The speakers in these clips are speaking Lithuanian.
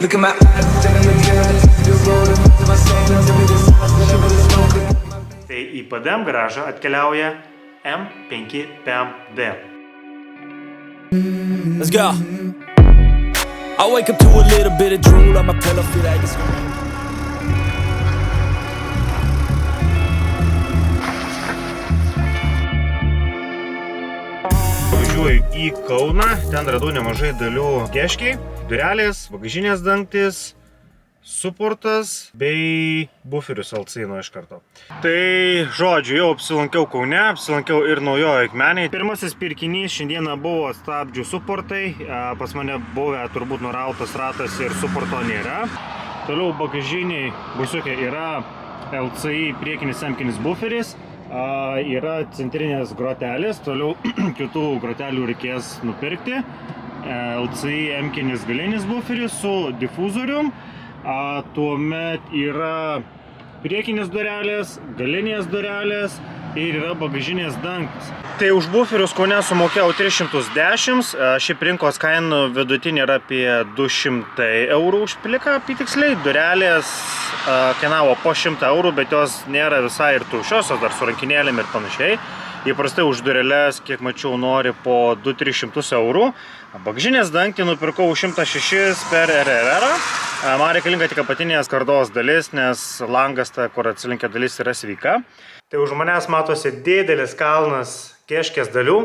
Look at my eyes, then in the mirror, the road, and my sandals, and with the sauce, and with the smoke. Tai į PDM garažą atkeliauja M5 PMD. Let's go. I wake up to a little bit of drool on my pillow, feel like it's Važiuoju į Kauną, ten radau nemažai dalių geškiai, durelės, bagažinės dangtis, suportas bei buferius alcaino iš karto. Tai žodžiu, jau apsilankiau Kaune, apsilankiau ir Naujojoje Akmenėje. Pirmasis pirkinys šiandieną buvo stabdžių suportai, pas mane buvę turbūt nurautas ratas ir suporto nėra. Toliau bagažiniai busiukė yra LCI priekinis emkinis buferis, yra centrinės grotelės, toliau kitų grotelių reikės nupirkti. LCI emkinis galinis buferis su difuzorium. Tuomet yra priekinės durelės, galinės durelės ir yra bagažinės dangtis. Tai už buferius Kaune sumokėjau 310, šiaip rinkos kainų vidutinė yra apie 200 eurų už pliką apytiksliai. Durelės kainavo po 100 eurų, bet jos nėra visai ir tuščios, dar su rankinėlėm ir panašiai. Įprastai už durelės, kiek mačiau, nori po 200-300 eurų. Bagažinės dangtį nupirkau 106 per RRR. Man reikalinga tik apatinės skardos dalis, nes langas, ta, kur atsilinkė dalis, yra sveika. Tai už manęs matosi didelis kalnas keškės dalių,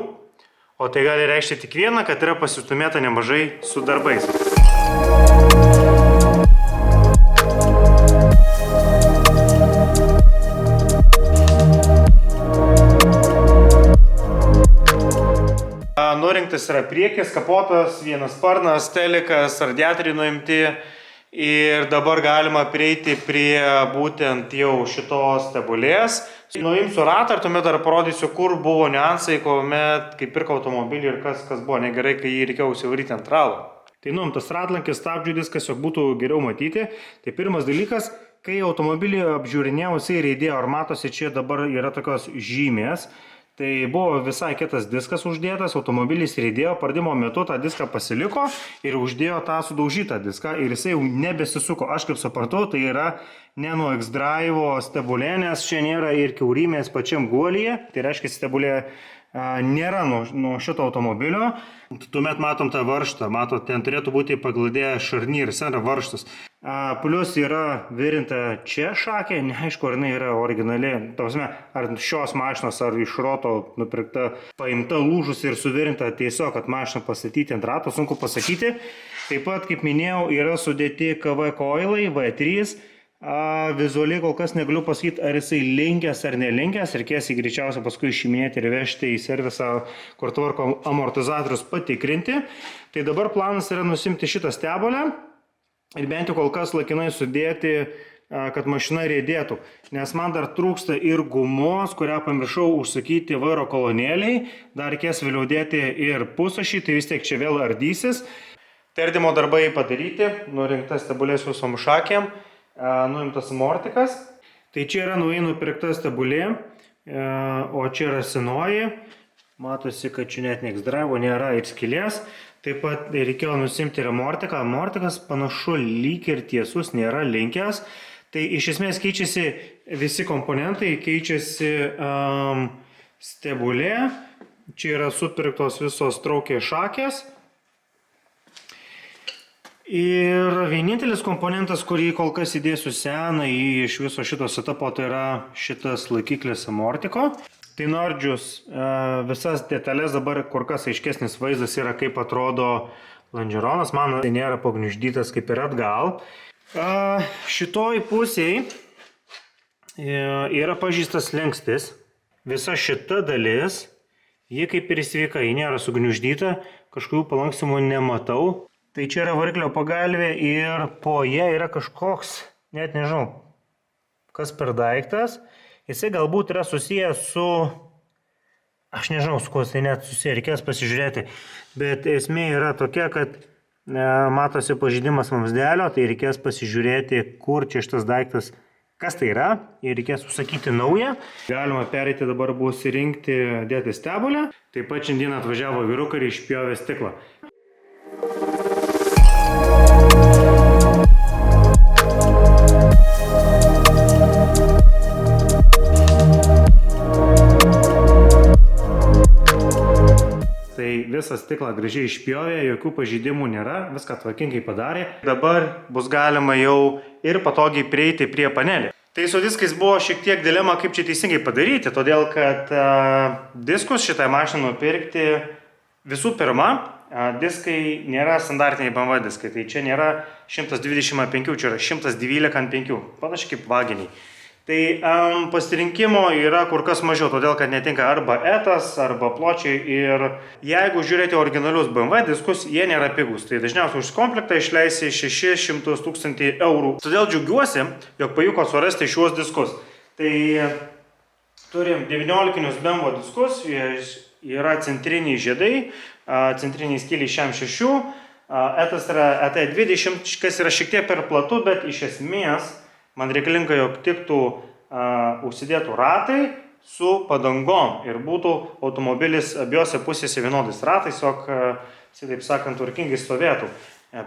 o tai gali reikšti tik vieną, kad yra pasistumėta nemažai su darbais. Nurinktas yra priekis, kapotas, vienas sparnas, telikas, radiatoriai nuimti ir dabar galima prieiti prie būtent jau šitos stebulės. Nuimsiu ratą ir tuomet dar parodysiu, kur buvo niuansai, kuomet kai pirkau automobilį ir kas buvo negerai, kai jį reikėjo užsivaryti ant ralo. Tai nuimtas ratlankis, stabdžių diskas, jog būtų geriau matyti. Tai pirmas dalykas, kai automobilį apžiūrinėjau, jisai įdėjo, ar matosi, čia dabar yra tokios žymės. Tai buvo visai kitas diskas uždėtas, automobilis įdėjo, pardimo metu tą diską pasiliko ir uždėjo tą sudaužytą diską ir jisai jau nebesisuko. Aš kaip supratau, tai yra ne nuo X-Drive'o stebulė, nes čia nėra ir kiaurymės pačiam guolyje, tai reiškia stebulė nėra nuo šito automobilio. Tuomet matom tą varžtą, matot, ten turėtų būti pagladėję šarnyras, yra varžtas. Plius yra virinta čia šakė, neaišku, ar jinai yra originali, ar šios mašinos, ar iš roto nupirkta, paimta lūžus ir suvirinta tiesiog, kad mašiną pastatyti ant rato, sunku pasakyti. Taip pat, kaip minėjau, yra sudėti KV koilai, V3. Vizualiai kol kas negaliu pasakyti, ar jisai linkęs ar nelinkęs, reikės jį greičiausiai paskui išiminėti ir vežti į servisą, kur tvarko amortizatorius, patikrinti. Tai dabar planas yra nusimti šitą stebulę ir bent jau kol kas laikinai sudėti, kad mašina riedėtų. Nes man dar trūksta ir gumos, kurią pamiršau užsakyti vairo kolonėliai. Dar reikės vėliau dėti ir pusašį, tai vis tiek čia vėl ardysis. Tardimo darbai padaryti, nurinktas stebulės visom šakėm. Nuimtas mortikas. Tai čia yra naujai nupirkta stebulė, o čia yra senoji. Matosi, kad čia net X-Drive'o nėra ir skylės. Taip pat reikėjo nusimti ir mortiką. Mortikas panašu lyg ir tiesus, nėra linkęs. Tai iš esmės keičiasi visi komponentai, keičiasi stebulė. Čia yra supirktos visos traukės šakės. Ir vienintelis komponentas, kurį kol kas įdėsiu seną iš viso šito setupo, tai yra šitas laikiklis amortiko. Tai nuardžius visas detalės, dabar kur kas aiškesnis vaizdas yra, kaip atrodo lonžeronas. Man tai nėra pagniuždytas kaip ir atgal. Šitoj pusėj yra pažįstas slenkstis. Visa šita dalis, ji kaip ir sveika, ji nėra sugniuždyta, kažkokių palanksimų nematau. Tai čia yra variklio pagalvė ir po ją yra kažkoks, net nežinau, kas per daiktas. Jisai galbūt yra susijęs su, aš nežinau, su kuo jisai net susiję, reikės pasižiūrėti. Bet esmė yra tokia, kad matosi pažeidimas vamzdelio, tai reikės pasižiūrėti, kur čia šitas daiktas, kas tai yra. Ir reikės užsakyti naują. Galima pereiti dabar bus įrinkti, dėti stebulę. Taip pat šiandien atvažiavo vyrukai ir išpjovė stiklą. visą stiklą gražiai išpjovė, jokių pažeidimų nėra, viską tvarkingai padarė. Dabar bus galima jau ir patogiai prieiti prie panelį. Tai su diskais buvo šiek tiek dilema, kaip čia teisingai padaryti, todėl kad diskus šitai mašinai nupirkti visų pirma, diskai nėra standartiniai BMW diskai, tai čia nėra 120/5, čia yra 112/5, panašiai kaip vaginiai. Tai pasirinkimo yra kur kas mažiau, todėl kad netinka arba etas, arba pločiai ir jeigu žiūrėti originalius BMW diskus, jie nėra pigus. Tai dažniausiai už komplektą išleisi 600 000 eurų. Todėl džiaugiuosi, jog pavyko surasti šiuos diskus. Tai turim 19 BMW diskus, yra centriniai žiedai, centriniai skyliai šiam 6, etas yra ET20, kas yra šiek tiek per platu, bet iš esmės man reikalinga, jog tiktų užsidėtų ratai su padangom ir būtų automobilis abiejose pusėse vienodais ratais, jog, taip sakant, tvarkingai stovėtų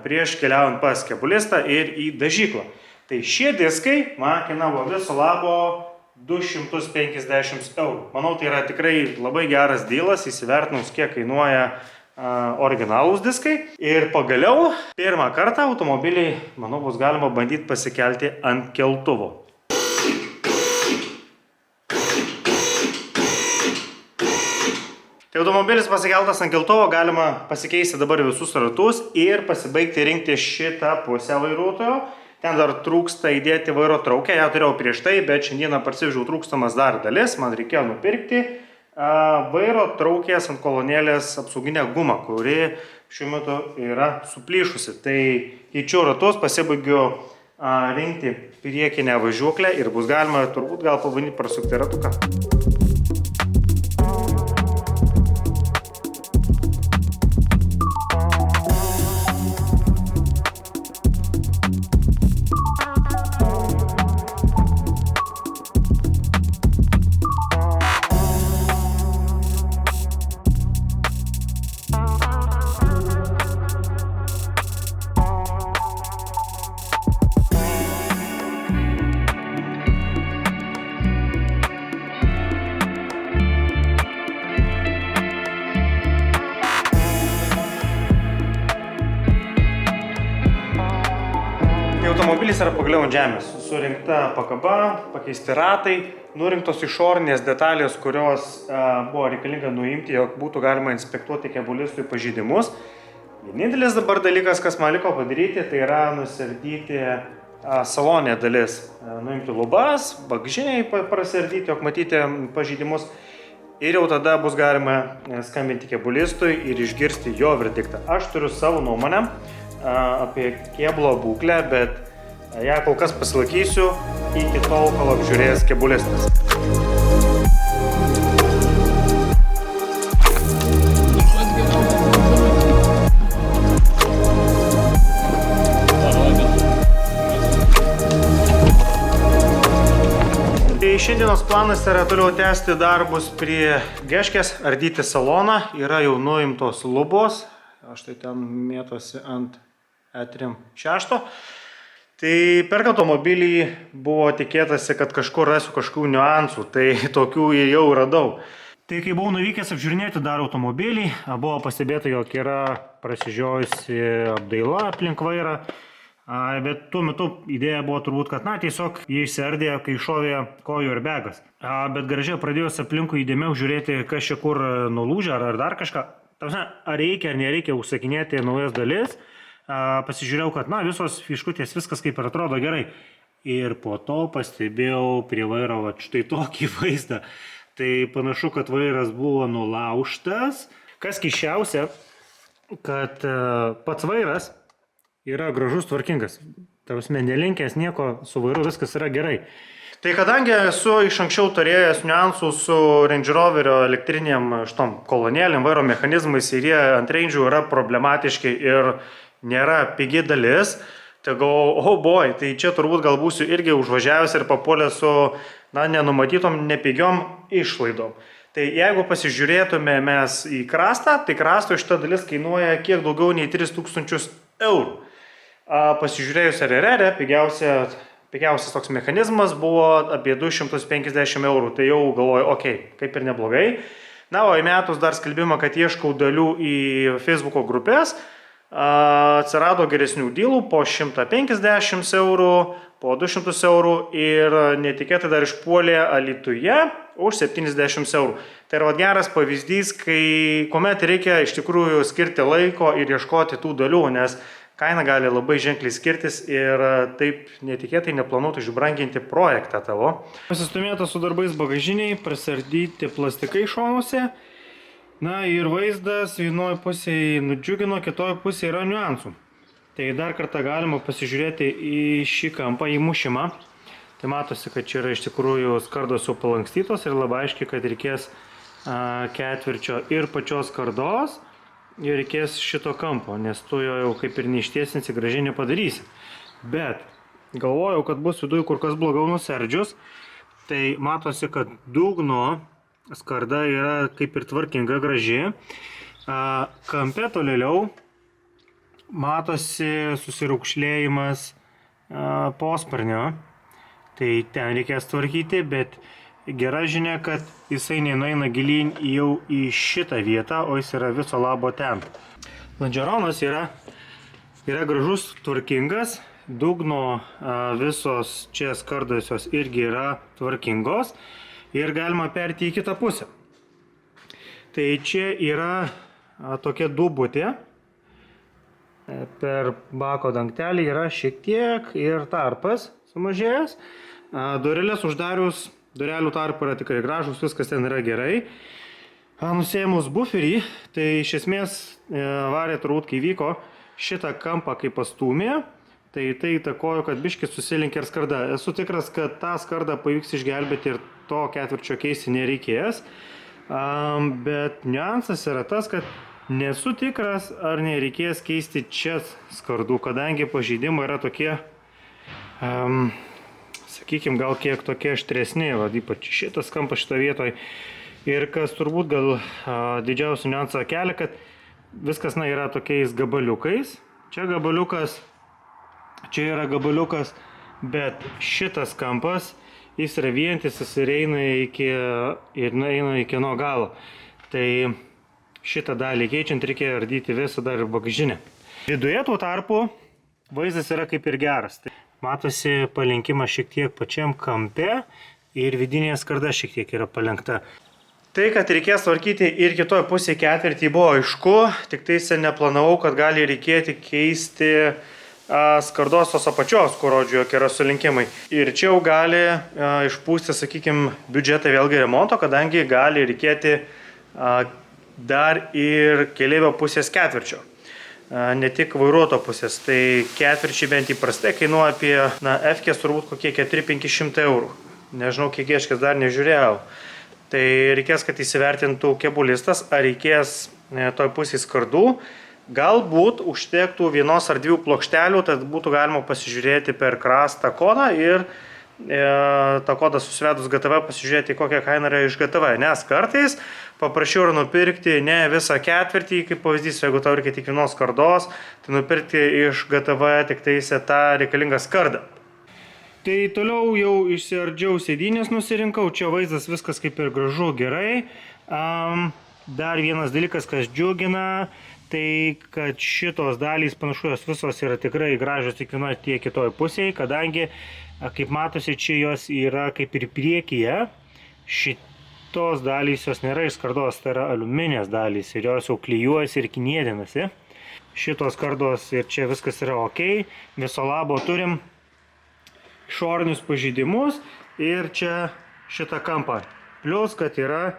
prieš keliaujant pas kebulistą ir į dažyklą. Tai šie diskai man kainavo viso labo 250 eurų. Manau, tai yra tikrai labai geras dylas, įsivertinus, kiek kainuoja originalūs diskai. Ir pagaliau, pirmą kartą automobiliai, manau, bus galima bandyti pasikelti ant keltuvo. Tai automobilis pasikeltas ant keltuvo, galima pasikeisti dabar visus ratus ir pasibaigti rinkti šitą pusę vairuotojo. Ten dar trūksta įdėti vairo traukę, ją turėjau prieš tai, bet šiandieną parsivežiau trūkstamas dar dalis, man reikėjo nupirkti vairo traukės ant kolonėlės apsauginę gumą, kuri šiuo metu yra suplyšusi. Tai keičiu ratus, pasibaigiu rinkti priekinę važiuoklę ir bus galima turbūt gal pabandyti prasukti ratuką. Automobilis yra pagaliau ant žemės, surinkta pakaba, pakeisti ratai, nurinktos išorinės detalės, kurios buvo reikalinga nuimti, jog būtų galima inspektuoti kebulistui pažeidimus. Vienintelis dabar dalykas, kas man liko padaryti, tai yra nusardyti salonė dalis, nuimti lubas, bagžiniai prasardyti, jog matyti pažeidimus. Ir jau tada bus galima skambinti kebulistui ir išgirsti jo verdiktą. Aš turiu savo nuomonę apie kėbulo būklę, bet ją kol kas pasilaikysiu iki tol, kol apžiūrės kebulistas. Tai šiandienos planas yra toliau tęsti darbus prie geškės, ardyti saloną, yra jau nuimtos lubos, aš tai ten mėtosi ant E36. Tai perkant automobilį buvo tikėtasi, kad kažkur rasiu kažkokių niuansų, tai tokių jau radau. Tai kai buvau nuvykęs apžiūrinėti dar automobilį, buvo pastebėta, jog yra prasižiojusi apdaila aplink vairą, bet tuo metu idėja buvo turbūt, kad tiesiog jie išsiardė, kai šovė kojų ir begas. Bet gražiai pradėjus aplinkui įdėmiau žiūrėti, kas čia kur nulūžė ar dar kažką. Ar reikia ar nereikia užsakinėti naujas dalis. Pasižiūrėjau, kad visos fiškutės, viskas kaip ir atrodo gerai. Ir po to pastebėjau prie vairo štai tokį vaizdą. Tai panašu, kad vairas buvo nulaužtas. Kas keisčiausia, kad pats vairas yra gražus, tvarkingas. Tarpsme, nelinkęs nieko, su vairu viskas yra gerai. Tai kadangi esu iš anksčiau turėjęs niuansų su Range Roverio elektriniam šitom kolonėlėm, vairo mechanizmais ir jie ant Range'ų yra problematiški ir nėra pigi dalis, tai galvoju, tai čia turbūt gal būsiu irgi užvažiavęs ir papuolęs su nenumatytom, nepigiom išlaidom. Tai jeigu pasižiūrėtume mes į krastą, tai krasto šita dalis kainuoja kiek daugiau nei 3000 eurų. Pasižiūrėjus RRR, pigiausias toks mechanizmas buvo apie 250 eurų, tai jau galvoju, kaip ir neblogai. Na, o įmetus dar skelbimą, kad ieškau dalių į Facebook'o grupės, atsirado geresnių dylų po 150 eurų, po 200 eurų ir netikėtai dar išpuolė Alytuje už 70 eurų. Tai yra geras pavyzdys, kuomet reikia iš tikrųjų skirti laiko ir ieškoti tų dalių, nes kaina gali labai ženkliai skirtis ir taip netikėtai neplanuotų išbranginti projektą tavo. Pasistumėta su darbais bagažiniai, prasardyti plastikai šonuose. Na ir vaizdas vienoje pusėje nudžiugino, kitoje pusėje yra niuansų. Tai dar kartą galima pasižiūrėti į šį kampą, į mušimą. Tai matosi, kad čia yra iš tikrųjų skardos jau palankstytos ir labai aiškiai, kad reikės ketvirčio ir pačios skardos ir reikės šito kampo, nes tu jo jau kaip ir neištiesinsi, gražiai nepadarysi. Bet galvojau, kad bus viduje kur kas blogiau nuserdžius, tai matosi, kad dugno skarda yra kaip ir tvarkinga, graži. Kampe tolėliau matosi susiraukšlėjimas posparnio. Tai ten reikės tvarkyti, bet gera žinia, kad jisai nenueina gilyn jau į šitą vietą, o jis yra viso labo ten. Lonžeronas yra gražus, tvarkingas. Dugno visos čia skardosios irgi yra tvarkingos. Ir galima perti į kitą pusę. Tai čia yra tokia dubutė. Per bako dangtelį yra šiek tiek ir tarpas sumažėjęs. Durelės uždarius, durelių tarpai yra tikrai gražus, viskas ten yra gerai. Nusėmus buferį, tai iš esmės varė turbūt, kai vyko šitą kampą, kai pastūmė, tai įtakojo, kad biškis susilinkė ir skarda. Esu tikras, kad tą skardą pavyks išgelbėti ir to ketvirčio keisti nereikės. Bet niuansas yra tas, kad nesu tikras, ar nereikės keisti čia skardų, kadangi pažeidimai yra tokie, sakykime, gal kiek tokie aštresni, ypač šitas kampas šito vietoj. Ir kas turbūt gal didžiausią niuansą kelia, kad viskas yra tokiais gabaliukais. Čia yra gabaliukas, bet šitas kampas, jis yra vientisas ir eina iki nuo galo. Tai šitą dalį keičiant reikia ardyti visą dar ir bagažinę. Viduje tuo tarpu vaizdas yra kaip ir geras. Tai matosi palenkimas šiek tiek pačiam kampe ir vidinė skarda šiek tiek yra palenkta. Tai, kad reikės tvarkyti ir kitoje pusėje ketvirtį, buvo aišku, tik tai neplanavau, kad gali reikėti keisti skardos tos apačios, kur rodžiu, jog yra sulinkimai. Ir čia jau gali išpūsti, sakykime, biudžetą vėlgi remonto, kadangi gali reikėti dar ir keleivio pusės ketvirčio. Ne tik vairuoto pusės. Tai ketvirčiai bent įprastai kainuoja apie, F-kės turbūt kokie 400–500 eurų. Nežinau, kiek ieškės dar nežiūrėjau. Tai reikės, kad įsivertintų kebulistas, ar reikės toj pusėje skardų. Galbūt užtektų vienos ar dviejų plokštelių, tad būtų galima pasižiūrėti per krastą kodą ir tą kodą susivedus GTV pasižiūrėti, kokią kainą yra iš GTV. Nes kartais paprašiau yra nupirkti ne visą ketvirtį, kaip pavyzdys, jeigu tau reikia tik vienos skardos, tai nupirkti iš GTV tik tą reikalingą skardą. Tai toliau jau išsiardžiau sėdynės, nusirinkau, čia vaizdas viskas kaip ir gražu, gerai. Dar vienas dalykas, kas džiugina, tai kad šitos dalys panašu, jos visos yra tikrai gražios tiek vienoje, tiek kitoje pusėje, kadangi, kaip matosi, čia jos yra kaip ir priekyje. Šitos dalys jos nėra iš skardos, tai yra aliuminės dalys ir jos jau klijuojasi ir kniedinasi. Šitos skardos ir čia viskas yra ok, viso labo turim išorinius pažeidimus ir čia šitą kampą. Plius, kad yra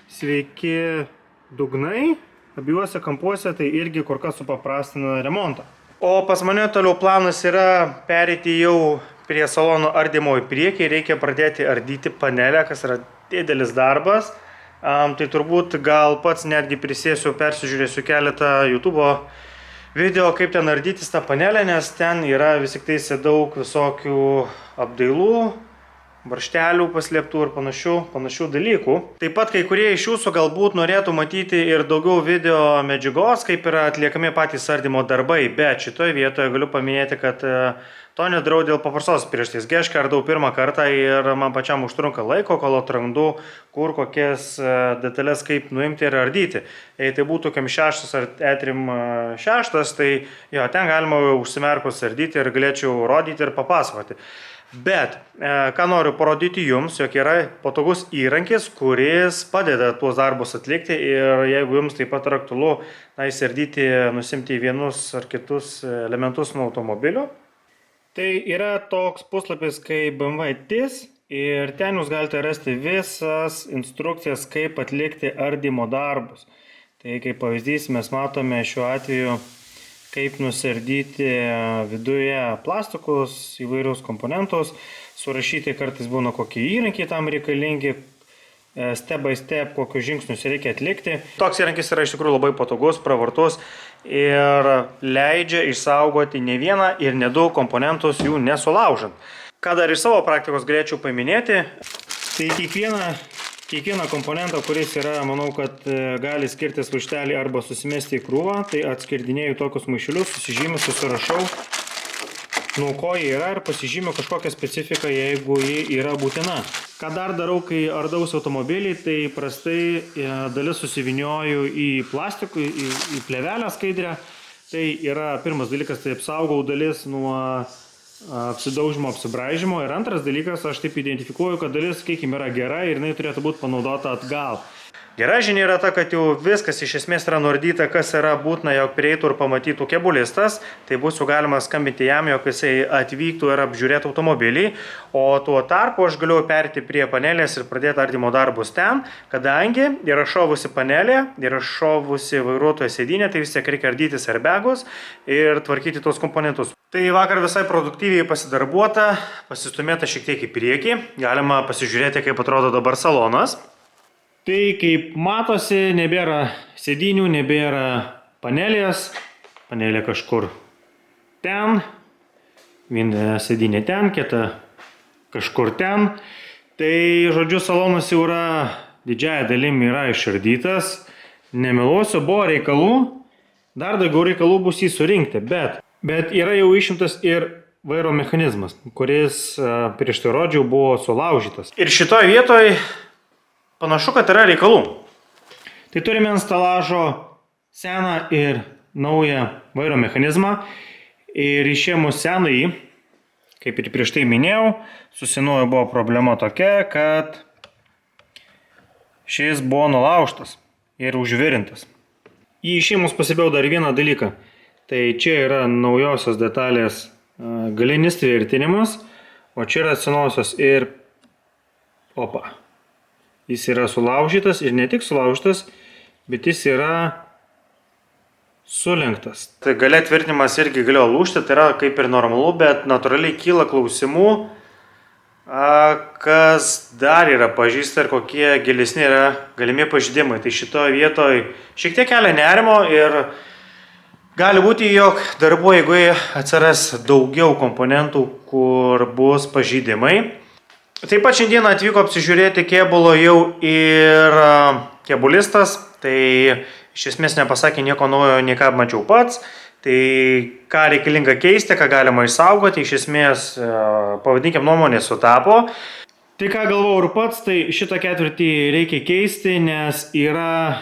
sveiki dugnai, abiejose kampuose, tai irgi kur kas supaprastina remontą. O pas mane toliau planas yra pereiti jau prie salono ardymo į priekį, reikia pradėti ardyti panelę, kas yra didelis darbas. Tai turbūt gal pats netgi prisėsiu, persižiūrėsiu keletą YouTube video, kaip ten ardytis tą panelę, nes ten yra vis tik daug visokių apdailų, varžtelių paslėptų ir panašių dalykų. Taip pat kai kurie iš jūsų galbūt norėtų matyti ir daugiau video medžiagos, kaip yra atliekami patys ardymo darbai, bet šitoje vietoje galiu paminėti, kad to nedarau dėl paprastos priežasties. Aš ardau pirmą kartą ir man pačiam užtrunka laiko, kol atrandu, kur kokias detalės kaip nuimti ir ardyti. Jei tai būtų KM6 ar E36, tai jo, ten galima užsimerkus ardyti ir galėčiau rodyti ir papasakoti. Bet ką noriu parodyti jums, jog yra patogus įrankis, kuris padeda tuos darbus atlikti ir jeigu jums taip pat yra aktualu įsiardyti, nusimti vienus ar kitus elementus nuo automobilio. Tai yra toks puslapis kaip BMW TIS ir ten jūs galite rasti visas instrukcijas, kaip atlikti ardymo darbus. Tai kaip pavyzdys mes matome šiuo atveju, kaip nusiardyti viduje plastikus, įvairius komponentus, surašyti kartais būna kokie įrankiai tam reikalingi, step by step, kokius žingsnius reikia atlikti. Toks įrankis yra iš tikrųjų labai patogus, pravartus ir leidžia išsaugoti ne vieną ir ne du komponentus jų nesulaužant. Ką dar iš savo praktikos galėčiau paminėti, tai kiekvieną komponentą, kuris yra, manau, kad gali skirtis varžtelį arba susimesti į krūvą, tai atskirdinėju tokius maišelius, susižymiu, susirašau, nuo ko jie yra ir pasižymiu kažkokią specifiką, jeigu jie yra būtina. Ką dar darau, kai ardausi automobilį, tai prastai dalis susivinioju į plastikų, į plėvelę skaidrę. Tai yra pirmas dalykas, tai apsaugau dalis nuo apsidaužimo, apsibraižymo. Ir antras dalykas, aš taip identifikuoju, kad dalis, sakykime, yra gera ir jinai turėtų būti panaudota atgal. Gera žinia yra ta, kad jau viskas iš esmės yra nuardyta, kas yra būtina, jog prieitų ir pamatytų kebulistas. Tai bus jau galima skambinti jam, jog jisai atvyktų ir apžiūrėtų automobilį. O tuo tarpu aš galiu perėti prie panelės ir pradėti ardymo darbus ten, kadangi yra šovusi panelė, yra šovusi vairuotojo sėdynė, tai vis tiek reikia ardytis airbagus ir tvarkyti tos komponentus. Tai vakar visai produktyviai pasidarbuota, pasistumėta šiek tiek į priekį. Galima pasižiūrėti, kaip atrodo dabar salonas. Tai kaip matosi, nebėra sėdynių, nebėra panelės, panelė kažkur ten, viena sėdynė ten, kita kažkur ten. Tai, žodžiu, salonas jau yra didžiąją dalim yra išardytas, nemeluosiu, buvo reikalų, dar daugiau reikalų bus jį surinkti, bet yra jau išimtas ir vairo mechanizmas, kuris prieš tai rodžiau buvo sulaužytas. Ir šitoje vietoje panašu, kad yra reikalų. Tai turime ant stelažo seną ir naują vairo mechanizmą. Ir išėmus senąjį, kaip ir prieš tai minėjau, su senuoju buvo problema tokia, kad šis buvo nulaužtas ir užvirintas. Į išėmus pasibėjau dar vieną dalyką. Tai čia yra naujosios detalės galinis tvirtinimas, o čia yra senosios ir opa. Jis yra sulaužytas ir ne tik sulaužytas, bet jis yra sulenktas. Tai galia tvirtinimas irgi galėjo lūžti, tai yra kaip ir normalu, bet natūraliai kyla klausimų, kas dar yra pažįsta ir kokie gilesni yra galimi pažeidimai. Tai šitoje vietoje šiek tiek kelia nerimo ir gali būti, jog darbo eigoje atsiras daugiau komponentų, kur bus pažeidimai. Taip pat šiandieną atvyko apsižiūrėti kėbulo jau ir kebulistas, tai iš esmės nepasakė nieko naujo, nei ką mačiau pats. Tai ką reikalinga keisti, ką galima išsaugoti, iš esmės, pavadinkim, nuomonė sutapo. Tai ką galvojau ir pats, tai šitą ketvirtį reikia keisti, nes yra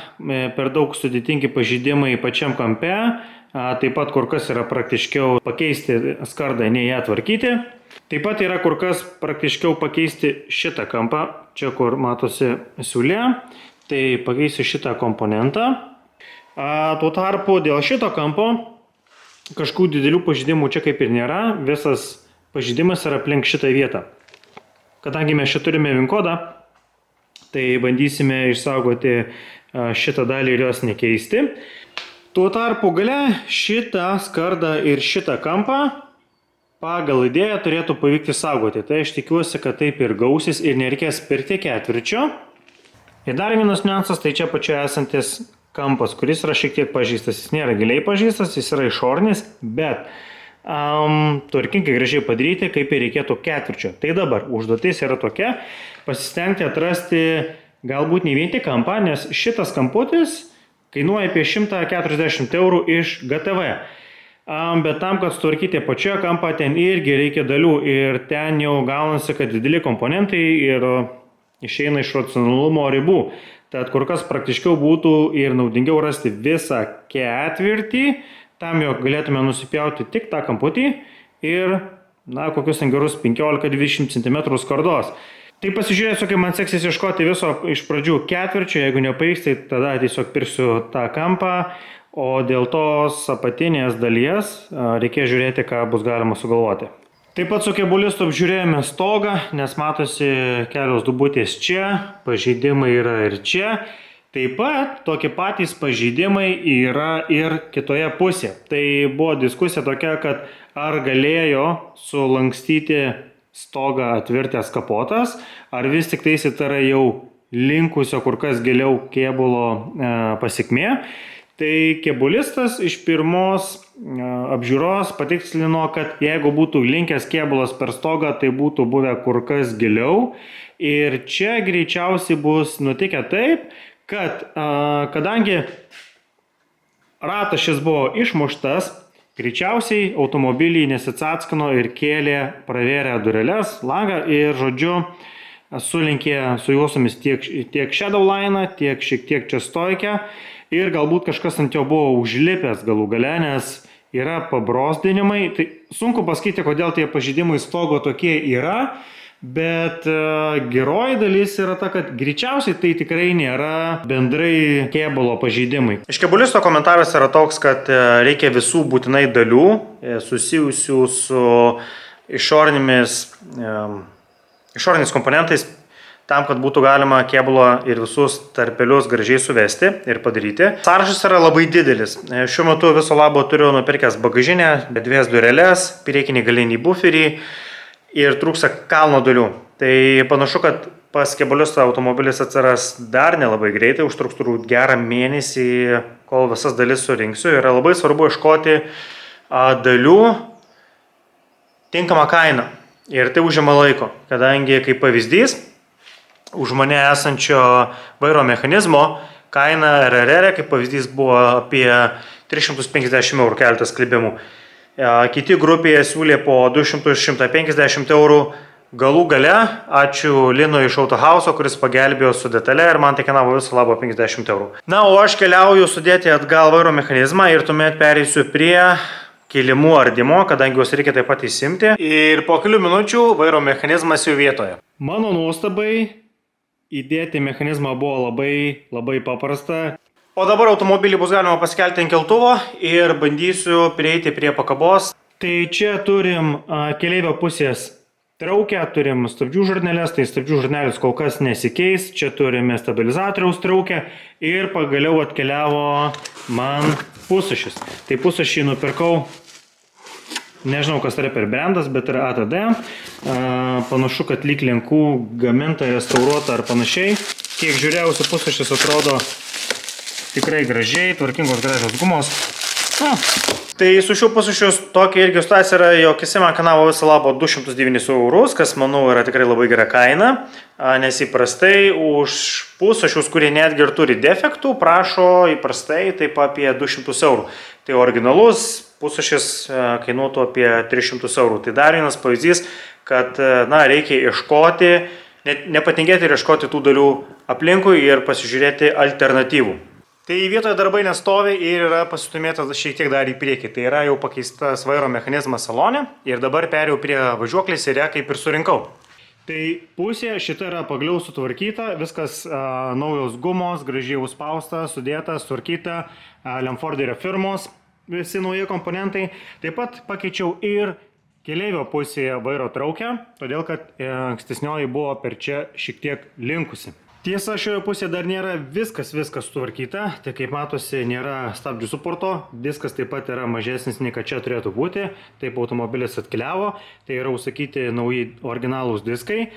per daug sudėtingi pažeidimai pačiam kampe. Taip pat kur kas yra praktiškiau pakeisti skardą, nei ją tvarkyti. Taip pat yra kur kas praktiškiau pakeisti šitą kampą, čia kur matosi siūlė, tai pakeisiu šitą komponentą. Tuo tarpu dėl šito kampo kažkokių didelių pažeidimų čia kaip ir nėra, visas pažeidimas yra aplink šitą vietą. Kadangi mes čia turime VIN kodą, tai bandysime išsaugoti šitą dalį ir jos nekeisti. Tuo tarpu gale šitą skardą ir šitą kampą pagal idėją turėtų pavykti saugoti. Tai aš tikiuosi, kad taip ir gausis ir nereikės pirkti ketvirčio. Ir dar vienas niuansas, tai čia pačioje esantis kampas, kuris yra šiek tiek pažįstas. Jis nėra giliai pažįstas, jis yra išorinis, bet tvarkingai gražiai padaryti, kaip ir reikėtų ketvirčio. Tai dabar užduotis yra tokia, pasistengti atrasti galbūt ne vien tik kampą, nes šitas kamputis kainuoja apie 140 eurų iš GTV. Bet tam, kad sutvarkyti pačioje kampą, ten irgi reikia dalių ir ten jau gaunasi, kad dideli komponentai ir išeina iš racionalumo ribų. Tad kur kas praktiškiau būtų ir naudingiau rasti visą ketvirtį, tam jog galėtume nusipjauti tik tą kamputį ir, kokius gerus 15-20 cm skardos. Tai pasižiūrėsiu, kaip man seksis ieškoti viso iš pradžių ketvirčio, jeigu nepavyks, tai tada tiesiog pirksiu tą kampą. O dėl tos apatinės dalies reikės žiūrėti, ką bus galima sugalvoti. Taip pat su kėbulistu apžiūrėjome stogą, nes matosi kelios dubutės čia, pažeidimai yra ir čia. Taip pat tokie patys pažeidimai yra ir kitoje pusėje. Tai buvo diskusija tokia, kad ar galėjo sulankstyti stogą atvirtęs kapotas, ar vis tik tais yra jau linkusio kur kas giliau kėbulo pasekmė. Tai kėbulistas iš pirmos apžiūros patikslino, kad jeigu būtų linkęs kėbulas per stogą, tai būtų buvę kur kas giliau. Ir čia greičiausiai bus nutikę taip, kad kadangi ratas šis buvo išmuštas, greičiausiai automobilį nesitsackino ir kėlė, pravėrė dureles, langą ir, žodžiu, sulinkė su juosomis tiek Shadowline, tiek šiek tiek čia stoikę. Ir galbūt kažkas ant jo buvo užlipęs galų gale, nes yra pabrosdinimai. Tai sunku pasakyti, kodėl tie pažeidimai stogo tokie yra, bet geroji dalis yra ta, kad greičiausiai tai tikrai nėra bendrai kėbulo pažeidimai. Iš kėbulisto komentaras yra toks, kad reikia visų būtinai dalių susijusių su išoriniais komponentais, tam, kad būtų galima kėbulo ir visus tarpelius gražiai suvesti ir padaryti. Sąrašas yra labai didelis. Šiuo metu viso labo turiu nupirkęs bagažinę, 2 dureles, priekinį galinį buferį ir trūksta kalno dalių. Tai panašu, kad pas kėbulistą automobilis atsiras dar nelabai greitai, užtruks turbūt gerą mėnesį, kol visas dalis surinksiu. Yra labai svarbu ieškoti dalių tinkamą kainą. Ir tai užima laiko, kadangi kaip pavyzdys, už mane esančio vairo mechanizmo kaina RRR, kaip pavyzdys, buvo apie 350 eurų keletas klibimų. Kiti grupėje siūlė po 200-150 eurų. Galų gale, ačiū Linui iš Autohauso, kuris pagelbėjo su detale ir man tai kainavo viso labo 50 eurų. Na, o aš keliauju sudėti atgal vairo mechanizmą ir tuomet pereisiu prie kilimų ardymo, kadangi juos reikia taip pat įsimti. Ir po kelių minučių vairo mechanizmas jau vietoje. Mano nuostabai, įdėti mechanizmą buvo labai paprasta. O dabar automobilį bus galima pasikelti ant keltuvo ir bandysiu prieiti prie pakabos. Tai čia turim keleivio pusės traukę, turim stabdžių žarneles, tai stabdžių žarnelis kol kas nesikeis. Čia turime stabilizatoriaus traukę ir pagaliau atkeliavo man pusašis. Tai pusašį nupirkau. Nežinau, kas yra per brandas, bet yra ATD. Panašu, kad lyg lenkų gaminta, restauruota ar panašiai. Kiek žiūrėjausi, pusašis atrodo tikrai gražiai, tvarkingos gražios gumos. Tai su šiuo pusašiu tokia irgi situacija yra, jog jis man kainavo viso labo 209 eurus, kas manau yra tikrai labai gera kaina, nes įprastai už pusašius, kurie netgi ir turi defektų, prašo įprastai taip apie 200 eurų. Tai originalus pusašis kainuotų apie 300 eurų. Tai dar vienas pavyzdys, kad reikia ieškoti, nepatingėti ir ieškoti tų dalių aplinkui ir pasižiūrėti alternatyvų. Tai vietoje darbai nestovi ir yra pasistumėtas šiek tiek dar į priekį. Tai yra jau pakeistas vairo mechanizmas salone ir dabar perėjau prie važiuoklės ir ją kaip ir surinkau. Tai pusė šita yra pagaliau sutvarkyta, viskas naujos gumos, gražiai užspausta, sudėta, sutvarkyta, Lemforderio firmos, visi nauji komponentai. Taip pat pakeičiau ir keleivio pusėje vairo traukę, todėl kad ankstesnioji buvo per čia šiek tiek linkusi. Tiesa, šioje pusėje dar nėra viskas sutvarkyta, tai kaip matosi, nėra stabdžių suporto, diskas taip pat yra mažesnis nei kad čia turėtų būti, taip automobilis atkeliavo, tai yra užsakyti nauji originalūs diskai,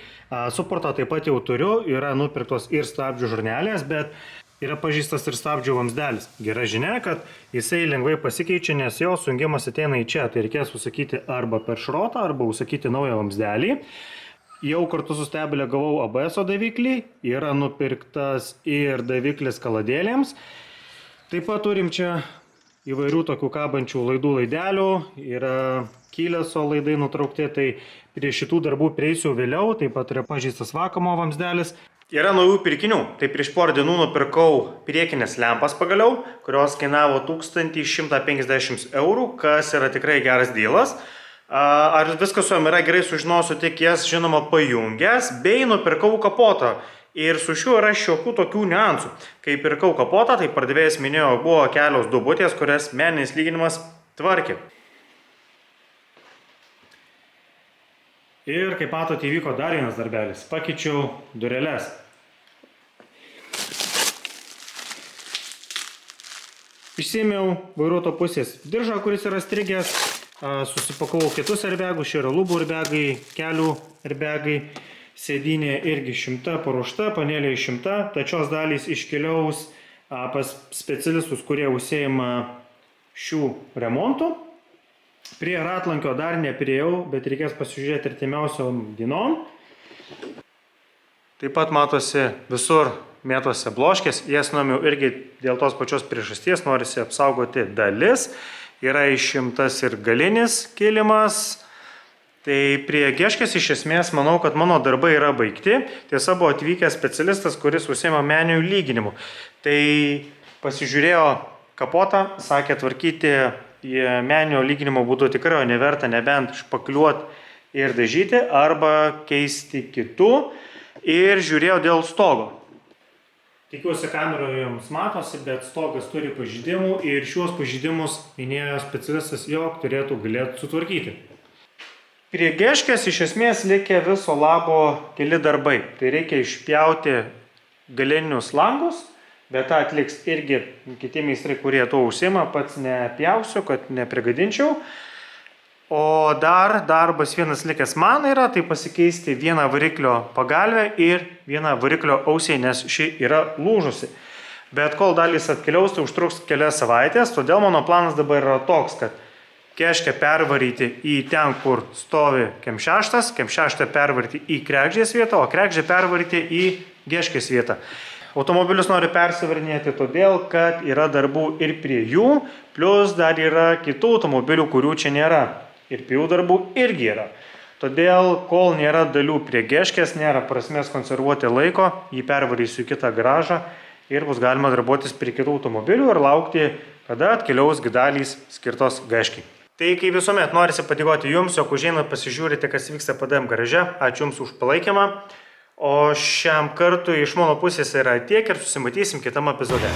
suportą taip pat jau turiu, yra nupirktos ir stabdžių žarnelės, bet yra pažįstas ir stabdžių vamsdelis. Gera žinia, kad jisai lengvai pasikeičia, nes jo sungimas ateina į čia. Tai reikės užsakyti arba per šrotą, arba užsakyti naują vamsdelį. Jau kartu su stebelė gavau ABS daviklį, yra nupirktas ir daviklis kaladėlėms. Taip pat turim čia įvairių tokių kabančių laidų laidelių, yra kyleso laidai nutraukti, tai prie šitų darbų prieisiu vėliau, taip pat yra pažįstas vakuumo vamsdelis. Yra naujų pirkinių, tai prieš porą dienų nupirkau priekinės lempas pagaliau, kurios kainavo 1150 €, kas yra tikrai geras dylas. Ar viskas su jom yra gerai, sužinosiu tik jas, žinoma, pajungęs, bei nupirkau kapotą. Ir su šiuo yra šiokių tokių niuansų. Kai pirkau kapotą, tai pardavėjas minėjo, buvo kelios duobutės, kurias meninis lyginimas tvarkė. Ir kaip matote, įvyko dar vienas darbelis. Pakeičiau dureles. Išsiėmiau vairuoto pusės diržą, kuris yra strigęs. Susipakavau kitus airbagus, čia yra lubų airbagai, kelių airbagai. Sėdynė irgi išimta, paruošta, panelė išimta. Tačios dalys iškeliaus pas specialistus, kurie užsiima šių remontų. Prie ratlankio dar nepriejau, bet reikės pasižiūrėti artimiausiom dienom. Taip pat matosi visur mėtose bloškės. Jas nuėmiau irgi dėl tos pačios priežasties, norisi apsaugoti dalis. Yra išimtas ir galinis kilimas. Tai prie Geškės iš esmės manau, kad mano darbai yra baigti. Tiesa, buvo atvykęs specialistas, kuris užsiima meninių lyginimų. Tai pasižiūrėjo kapotą, sakė tvarkyti meninio lyginimo būdu tikrai neverta, nebent špakliuoti ir dažyti arba keisti kitų. Ir žiūrėjau dėl stogo. Tikiuosi kameroje jums matosi, bet stogas turi pažeidimų ir šiuos pažeidimus minėjo specialistas, jog turėtų galėti sutvarkyti. Prie Geškės iš esmės likę viso labo keli darbai. Tai reikia išpjauti galinius langus, bet tą atliks irgi kiti meistrai, kurie to užsiima, pats nepjausiu, kad neprigadinčiau. O dar darbas vienas likęs man yra, tai pasikeisti vieną variklio pagalvę ir vieną variklio ausį, nes ši yra lūžusi. Bet kol dalys atkeliaus, tai užtruks kelias savaitės, todėl mano planas dabar yra toks, kad Geškę pervaryti į ten, kur stovi Kem6, Kem6 pervaryti į Kregždės vietą, o Kregždę pervaryti į Geškės vietą. Automobilius noriu persivarinėti todėl, kad yra darbų ir prie jų, plus dar yra kitų automobilių, kurių čia nėra. Ir prie jų darbų irgi yra. Todėl, kol nėra dalių prie Geškės, nėra prasmės konservuoti laiko, jį pervarysiu į kitą garažą ir bus galima darbuotis prie kitų automobilių ir laukti, kada atkeliaus dalys skirtos Geškiai. Tai kaip visuomet norisi padėkoti jums, jog užeinat pasižiūrėti, kas vyksta PDM garaže. Ačiū jums už palaikymą. O šiam kartui iš mano pusės yra tiek ir susimatysim kitame epizode.